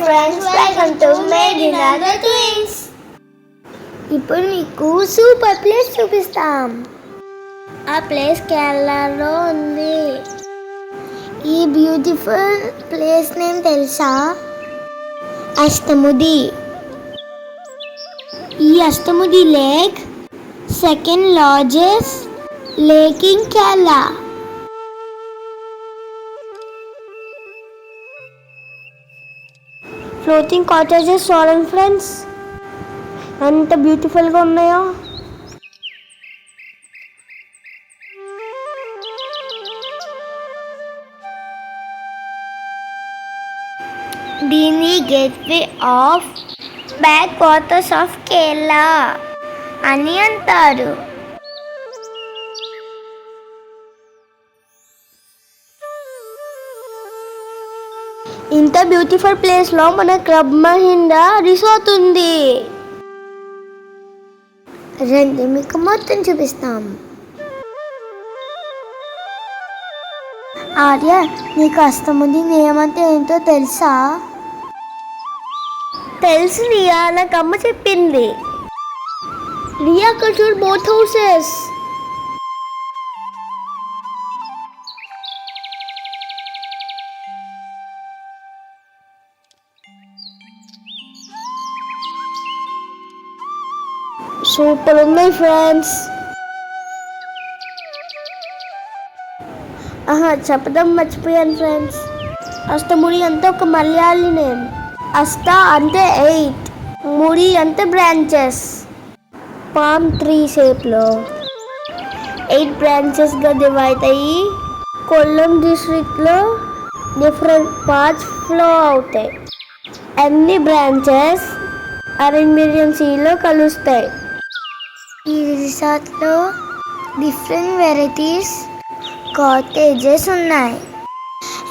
friends, welcome to Made in Other Twins. ఇప్పుడు మీకు super place చూపిస్తాం. ఆ ప్లేస్ కేరళలో ఉంది. ఈ బ్యూటిఫుల్ ప్లేస్ నేమ్ తెలుసా? అష్టముది. ఈ Ashtamudi lake second largest lake in Kerala. Floating cottages చూడండి ఫ్రెండ్స్, ఎంత బ్యూటిఫుల్గా ఉన్నాయో. దీన్ని gateway of backwaters of Kerala అని అంటారు. ఇంత బ్యూటిఫుల్ ప్లేస్లో మన క్లబ్ మహీంద్రా రిసార్ట్ ఉంది. రండి మీకు మొత్తం చూపిస్తాం. ఆర్య, నీకు అష్టముది నియమంటే ఏంటో తెలుసా? తెలుసు రియా, నాకు అమ్మ చెప్పింది. Riya culture both houses. Super ఉన్నాయి ఫ్రెండ్స్. చెప్పడం మర్చిపోయాను ఫ్రెండ్స్. అష్టముడి అంటే ఒక మలయాళీ నేమ్. అష్ట అంటే 8, ముడి అంటే బ్రాంచెస్. పామ్ ట్రీ షేప్లో 8 బ్రాంచెస్గా డివైడ్ అయ్యి కొల్లం డిస్ట్రిక్ట్లో డిఫరెంట్ పార్ట్స్ ఫ్లో అవుతాయి. అన్ని బ్రాంచెస్ అరేబియన్ సీలో కలుస్తాయి. ఈ రిసార్ట్లో డిఫరెంట్ వెరైటీస్ కాటేజెస్ ఉన్నాయి.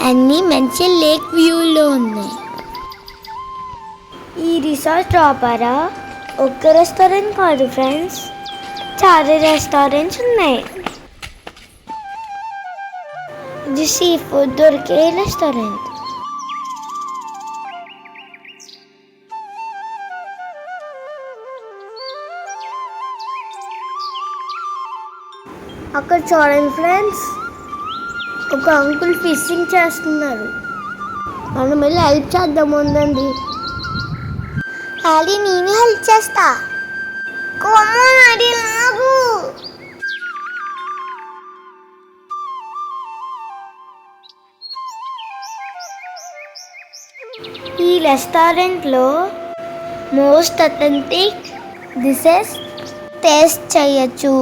అన్నీ మంచి లేక్ వ్యూలో ఉన్నాయి. ఈ రిసార్ట్ ప్రాపరా ఒక్క రెస్టారెంట్ కాదు ఫ్రెండ్స్, చాలా రెస్టారెంట్స్ ఉన్నాయి. ఇది సీ ఫుడ్ దొరికే రెస్టారెంట్. అక్కడ చూడండి ఫ్రెండ్స్, ఒక అంకుల్ ఫిషింగ్ చేస్తున్నారు. మనం వెళ్ళి హెల్ప్ చేద్దాం ఉందండి. అది నేను హెల్ప్ చేస్తా. ఈ రెస్టారెంట్లో మోస్ట్ అథెంటిక్ డిషెస్ టేస్ట్ చేయొచ్చు.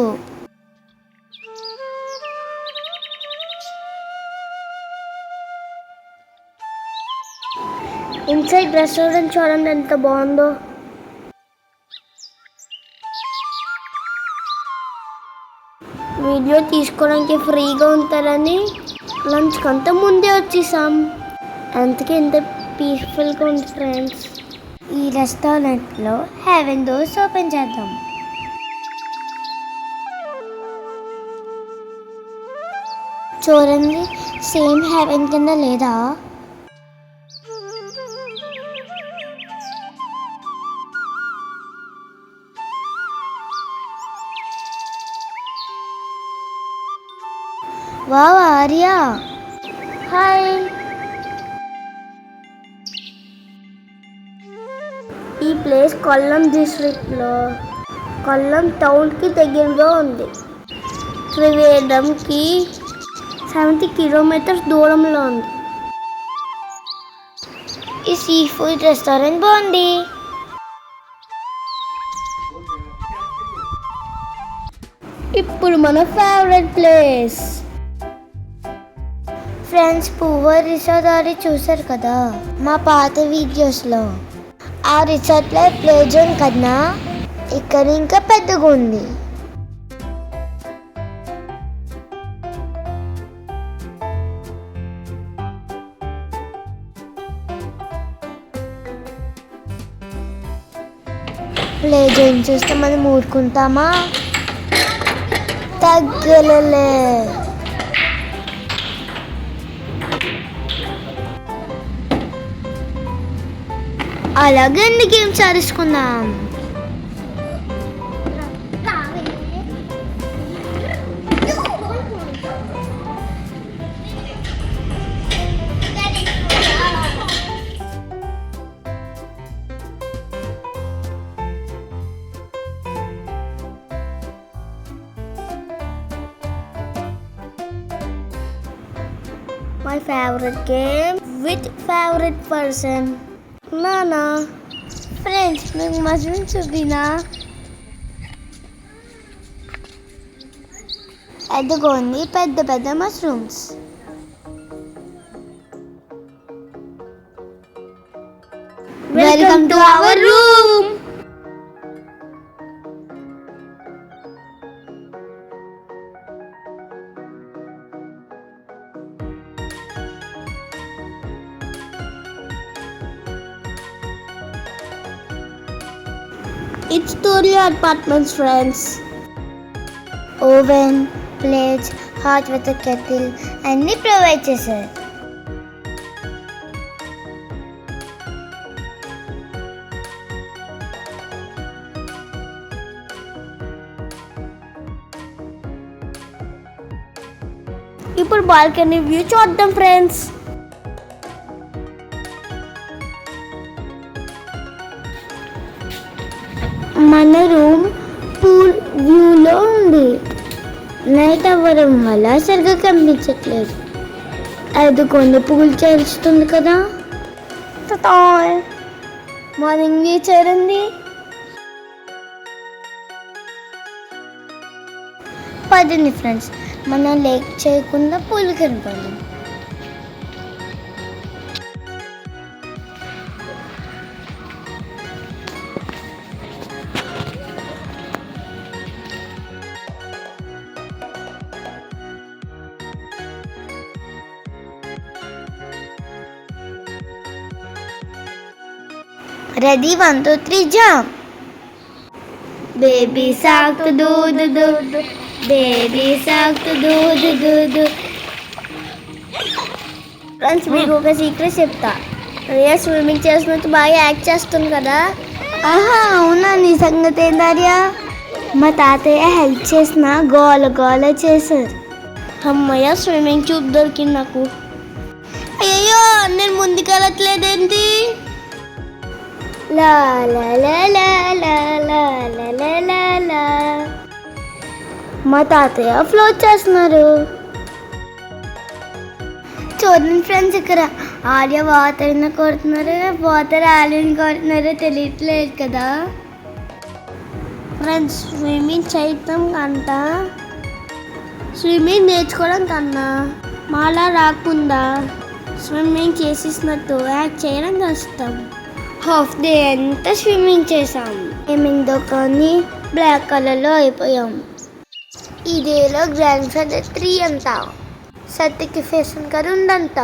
ఇన్సైడ్ రెస్టారెంట్ చూడండి ఎంత బాగుందో. వీడియో తీసుకోవడానికి ఫ్రీగా ఉంటారని లంచ్కి అంతా ముందే వచ్చేసాం. అందుకే ఇంత పీస్ఫుల్గా ఉంది ఫ్రెండ్స్. ఈ రెస్టారెంట్లో హెవెన్ డోర్స్ ఓపెన్ చేద్దాం. చూడండి, సేమ్ హెవెన్ కింద లేదా? Wow Arya, hi. ఈ ప్లేస్ కొల్లం డిస్ట్రిక్ట్లో కొల్లం టౌన్కి దగ్గరగా ఉంది. త్రివేంద్రంకి 70 కిలోమీటర్స్ దూరంలో ఉంది. ఈ సీ ఫుడ్ రెస్టారెంట్ బాగుంది. ఇప్పుడు మన ఫేవరెట్ ప్లేస్ ఫ్రెండ్స్, పువ్వ రిసార్ట్ చూసారు కదా మా పాత వీడియోస్లో. ఆ రిసార్ట్లో ప్లే జోన్ కన్నా ఇక్కడ ఇంకా పెద్దగా ఉంది. ప్లే జోన్ చూస్తే మనం ఊరుకుంటామా? తగ్గలే. అలాగే అన్ని గేమ్స్ ఆడుకుందాం. My favorite game with favorite person. Nana. Friends, మీకు మష్రూమ్స్ చూపినా? ఎదుగోండి పెద్ద పెద్ద mushrooms. Welcome to our room. It's Studio Apartments, friends. Oven, plates, hot water kettle, అన్ని ప్రొవైడ్ చేశారు. ఇప్పుడు బాల్కనీ వ్యూ చూద్దాం ఫ్రెండ్స్. మన రూమ్ పూల్ వ్యూలో ఉంది. నైట్ అవ్వడం వల్ల సరిగ్గా కనిపించట్లేదు. అదుకొని పూల్ చేస్తుంది కదా. మార్నింగ్ వ్యూ చేరింది. పదండి ఫ్రెండ్స్, మనం లేక్ చేయకుండా పూల్ కనపడాలి. Ready, 1, 2, 3, jump. Baby shark do do do do. Baby shark do do do do. Friends, మీకు ఒక సీక్రెట్ చెప్తా. రియా స్విమ్మింగ్ చేస్తున్నట్టు బాగా యాక్ట్ చేస్తుంది కదా. ఆహా, అవునా? నీ సంగతి ఏందారియా? మా తాతయ్య హెల్ప్ చేసిన గోల గోల చేశారు. అమ్మయ్య, స్విమ్మింగ్ ట్యూబ్ దొరికింది నాకు. అయ్యో, నేను ముందుకెళ్ళట్లేదేంటి? లా లా లా లా లా లా లా లా లా లా. మా తాతయ్య ఫ్లోట్ చేస్తున్నారు. చూడండి ఫ్రెండ్స్, ఇక్కడ ఆర్య వాటర్ని కొడుతున్నారు, వాటర్ ఆర్యని కొడుతున్నారో తెలియట్లేదు కదా. ఫ్రెండ్స్, స్విమ్మింగ్ చేయటం కంట స్విమ్మింగ్ నేర్చుకోవడం కన్నా మాలా రాకుండా స్విమ్మింగ్ చేసేసినట్టు యాక్ట్ చేయడం కష్టం. హాఫ్ డే అంతా స్విమ్మింగ్ చేసాం. స్విమ్మింగ్తో కానీ బ్లాక్ కలర్లో అయిపోయాం. ఈ డేలో గ్రాండ్ ఫాదర్ 3 అంట, సర్టిఫికేషన్ కదా ఉందంట.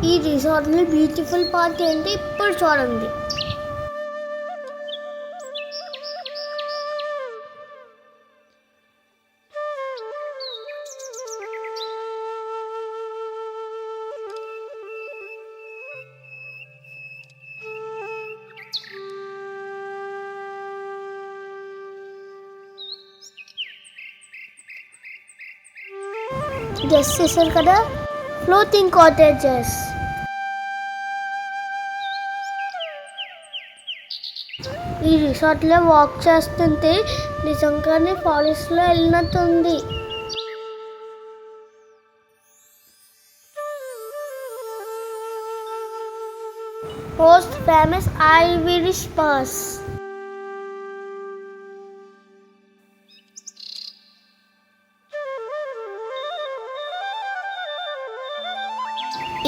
ఈ రిసార్ట్లో బ్యూటిఫుల్ పార్క్ ఏంటి ఇప్పుడు చూడండి. గెస్ చేశారు కదా, ఫ్లోటింగ్ కాటేజెస్. ఈ రిసార్ట్లో వాక్ చేస్తుంటే నిజంగానే ఫారెస్ట్లో వెళ్ళినట్టుంది. Most famous Irish pass.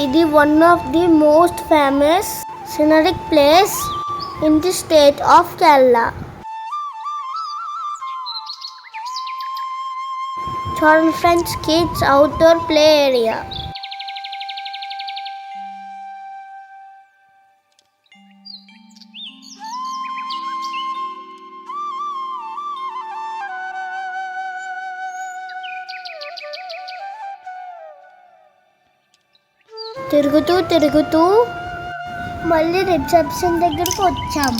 ఇది one of the most famous scenic place in the state of Kerala. Children friends, kids outdoor play area. తిరుగుతూ తిరుగుతూ మళ్ళీ రిసెప్షన్ దగ్గరకు వచ్చాం.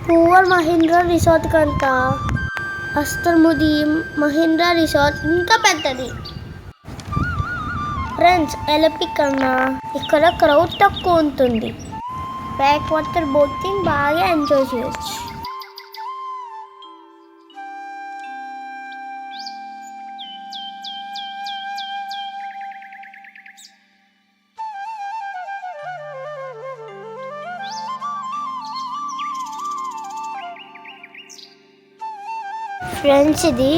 పూవర్ మహీంద్రా రిసార్ట్ కంట అస్తముది మహీంద్రా రిసార్ట్ ఇంకా పెద్దది. ఫ్రెండ్స్ ఎలపి కన్నా ఇక్కడ క్రౌడ్ తక్కువ ఉంటుంది. బ్యాక్ వాటర్ బోటింగ్ బాగా ఎంజాయ్ చేయొచ్చు. ఫ్రెండ్స్ ఇది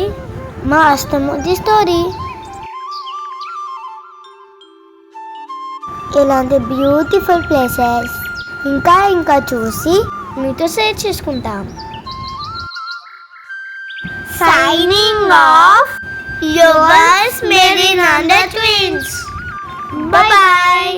మా అష్టముది స్టోరీ. ఇలాంటి బ్యూటిఫుల్ ప్లేసెస్ ఇంకా ఇంకా చూసి మీతో షేర్ చేసుకుంటాం. Signing off yours Mary Nanda twins. Bye bye.